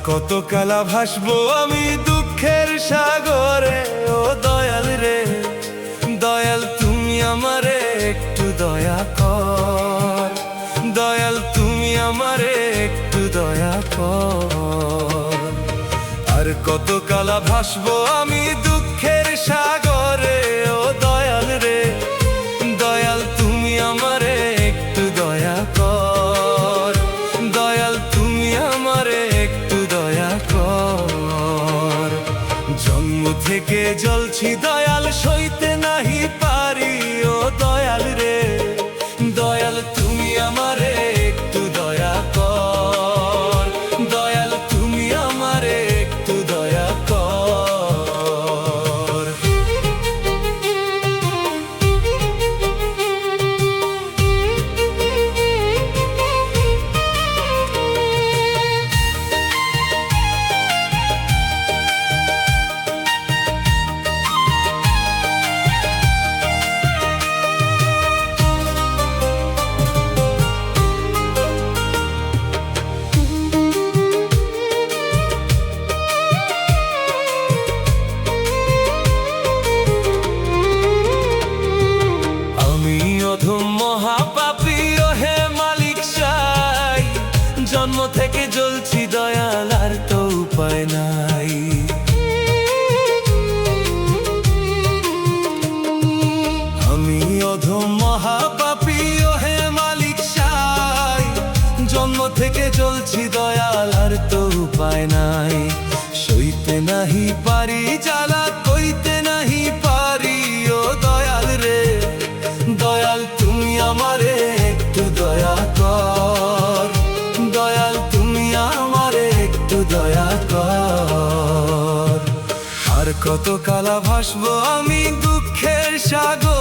কত কালা ভাসবো আমি দুঃখের সাগরে, ও দয়াল রে দয়াল তুমি আমারে একটু দয়া কর, দয়াল তুমি আমারে একটু দয়া কর। আর কত কালা ভাসবো আমি দুঃখের সাগরে, ও দয়াল রে দয়াল তুমি আমারে একটু দয়া কর, দয়াল তুমি আমারে একটু দয়া কর। জন্ম থেকে জ্বলছি দয়াল সইতে নাহি পারি, ও দয়াল রে দয়াল তুমি আমারে একটু দয়া কর, দয়াল তুমি আমারে একটু দয়া কর। মহাপাপী ও হে মালিক সাই, জন্ম থেকে জ্বলছি দয়াল আর তো উপায় নাই। আমি অধম মহাপাপী ও হে মালিক সাই, জন্ম থেকে জ্বলছি দয়াল আর তো উপায় নাই। সইতে নাহি পারি জ্বালা, কইতে নাহি পারি, ও দয়াল রে দয়াল তুমি আমারে একটু দয়া কর, দয়াল তুমি আমারে একটু দয়া কর। আর কত কালা ভাসবো আমি দুঃখের সাগর।